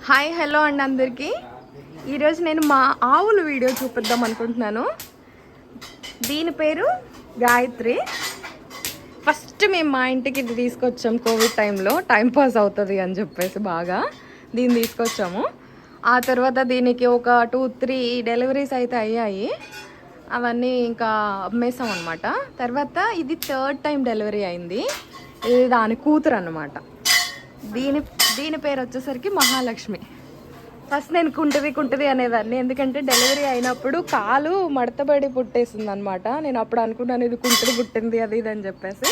Hi hello అండి అందరికీ. ఈరోజు నేను మా ఆవుల వీడియో చూపిద్దాం అనుకుంటున్నాను. దీని పేరు గాయత్రి. ఫస్ట్ మేము మా ఇంటికి ఇది తీసుకొచ్చాం కోవిడ్ టైంలో, టైంపాస్ అవుతుంది అని చెప్పేసి బాగా దీన్ని తీసుకొచ్చాము. ఆ తర్వాత దీనికి ఒక 2-3 డెలివరీస్ అయితే అయ్యాయి. అవన్నీ ఇంకా అమ్మేసాం అనమాట. తర్వాత ఇది 3rd టైం డెలివరీ అయింది. ఇది దాని కూతురు అన్నమాట. దీని పేరు వచ్చేసరికి మహాలక్ష్మి. ఫస్ట్ నేను కుంటిది అనేదాన్ని, ఎందుకంటే డెలివరీ అయినప్పుడు కాలు మడతబడి పుట్టేసింది అనమాట. నేను అప్పుడు అనుకున్నాను ఇది కుంటిది పుట్టింది అది ఇది అని చెప్పేసి.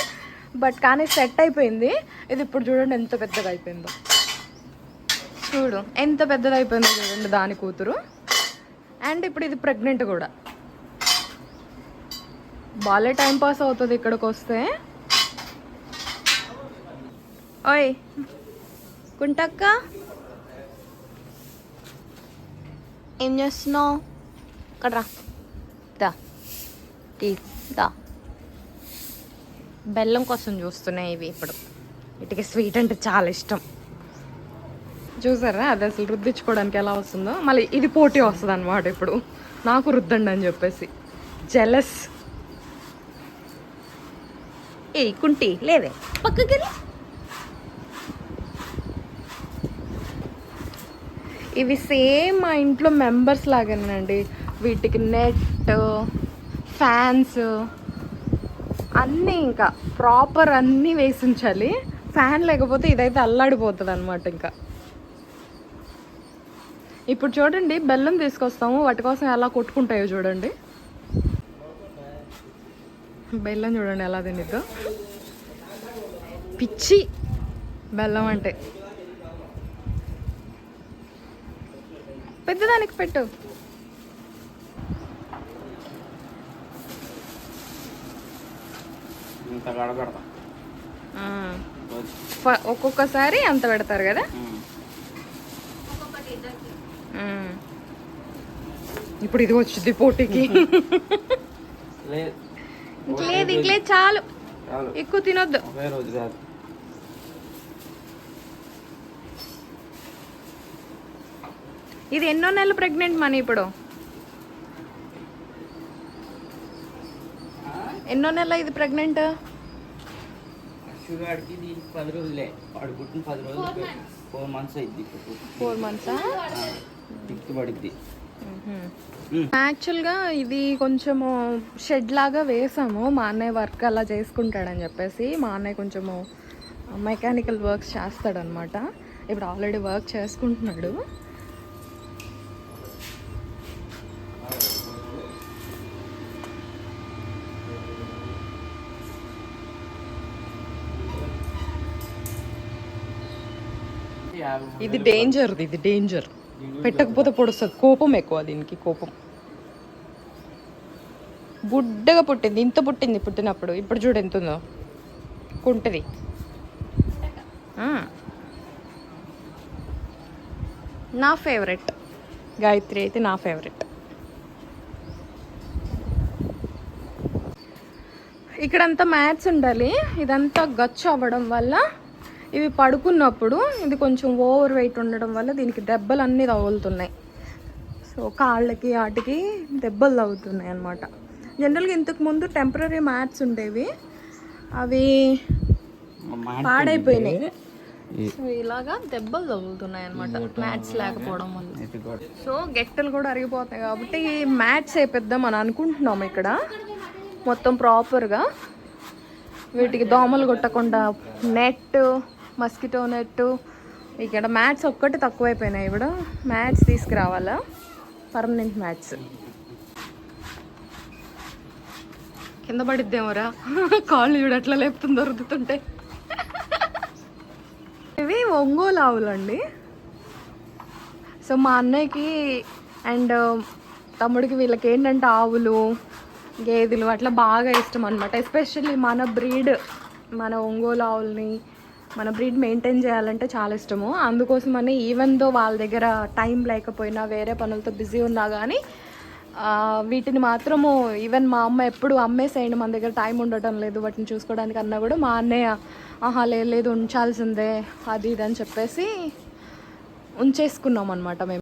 బట్ కానీ సెట్ అయిపోయింది. ఇది ఇప్పుడు చూడండి ఎంత పెద్దగా అయిపోయిందో. ఎంత పెద్దది అయిపోయిందో చూడండి దాని కూతురు. అండ్ ఇప్పుడు ఇది ప్రెగ్నెంట్ కూడా. బాలే టైం పాస్ అవుతుంది ఇక్కడికి వస్తే. ఓయ్ కుంటక్క, ఏం చేస్తున్నావు? ఇక్కడ దా దా. బెల్లం కోసం చూస్తున్నాయి ఇవి. ఇప్పుడు వీటికి స్వీట్ అంటే చాలా ఇష్టం. చూసారా అది అసలు రుద్దించుకోవడానికి ఎలా వస్తుందో. మళ్ళీ ఇది పోటీ వస్తుంది అనమాట. ఇప్పుడు నాకు రుద్దండి అని చెప్పేసి జెలస్. ఏ కుంటి లేదే పక్కకి. ఇవి సేమ్ మా ఇంట్లో మెంబర్స్ లాగానండి. వీటికి నెట్, ఫ్యాన్స్ అన్నీ ఇంకా ప్రాపర్ అన్నీ వేసి ఉంచాలి. ఫ్యాన్ లేకపోతే ఇదైతే అల్లాడిపోతుంది అనమాట. ఇంకా ఇప్పుడు చూడండి బెల్లం తీసుకొస్తాము, వాటి కోసం ఎలా కొట్టుకుంటాయో చూడండి. బెల్లం చూడండి ఎలా తినిద్దో. పిచ్చి బెల్లం అంటే. పెద్దదానికి పెట్టు. ఒక్కొక్కసారి అంత పెడతారు కదా. ఇప్పుడు ఇది వచ్చింది పోటీకి. ఇంకలేదు చాలు, ఎక్కువ తినొద్దు. ఇది ఎన్నో నెలలు ప్రెగ్నెంట్ మనీ? ఇప్పుడు ఎన్నో నెల ఇది ప్రెగ్నెంట్? 4 months. యాక్చువల్గా ఇది కొంచెము షెడ్ లాగా వేసాము. మా అన్నయ్య వర్క్ అలా చేసుకుంటాడని చెప్పేసి. మా అన్నయ్య కొంచెము మెకానికల్ వర్క్స్ చేస్తాడనమాట. ఇప్పుడు ఆల్రెడీ వర్క్ చేసుకుంటున్నాడు. ఇది డేంజర్. పెట్టకపోతే పొడుస్తుంది. కోపం ఎక్కువ దీనికి. కోపం బుడ్డగా పుట్టింది. ఇంత పుట్టింది పుట్టినప్పుడు. ఇప్పుడు చూడు ఎంత ఉందో. కుంటది. నా ఫేవరెట్ గాయత్రి అయితే నా ఫేవరెట్. ఇక్కడంతా మ్యాట్స్ ఉండాలి. ఇదంతా గచ్చు అవ్వడం వల్ల ఇవి పడుకున్నప్పుడు ఇది కొంచెం ఓవర్ వెయిట్ ఉండడం వల్ల దీనికి దెబ్బలు అన్నీ తగులుతున్నాయి. సో కాళ్ళకి వాటికి దెబ్బలు తగులుతున్నాయి అన్నమాట. జనరల్గా ఇంతకుముందు టెంపరీ మ్యాట్స్ ఉండేవి, అవి పాడైపోయినాయి. సో ఇలాగా దెబ్బలు తగులుతున్నాయి అన్నమాట మ్యాట్స్ లేకపోవడం వల్ల. సో గెట్టలు కూడా అరిగిపోతాయి కాబట్టి మ్యాట్స్ వేపిద్దాం అని అనుకుంటున్నాము. ఇక్కడ మొత్తం ప్రాపర్గా వీటికి దోమలు కొట్టకుండా నెట్, మస్కిటో నెట్. ఇక్కడ మ్యాట్స్ ఒక్కటి తక్కువైపోయినాయి. ఇప్పుడు మ్యాట్స్ తీసుకురావాలా, పర్మనెంట్ మ్యాట్స్. కింద పడిద్దేమోరా. కాళ్ళు చూడట్లా లేపుతుందో రుద్దుతుంటే. ఇవి ఒంగోలు ఆవులండి. సో మా అన్నయ్యకి అండ్ తమ్ముడికి వీళ్ళకి ఏంటంటే ఆవులు, గేదెలు అట్లా బాగా ఇష్టం అనమాట. ఎస్పెషల్లీ మన ఒంగోలు ఆవుల్ని మన బ్రీడ్ మెయింటైన్ చేయాలంటే చాలా ఇష్టము. అందుకోసమని ఈవెన్ దో వాళ్ళ దగ్గర టైం లేకపోయినా, వేరే పనులతో బిజీ ఉన్నా కానీ వీటిని మాత్రము ఈవెన్ మా అమ్మ ఎప్పుడు అమ్మేసేయండి, మన దగ్గర టైం ఉండటం లేదు వాటిని చూసుకోవడానికి అన్నా కూడా మా అన్నయ్య లేదు ఉంచాల్సిందే అది ఇది అని చెప్పేసి ఉంచేసుకున్నాం అనమాట మేము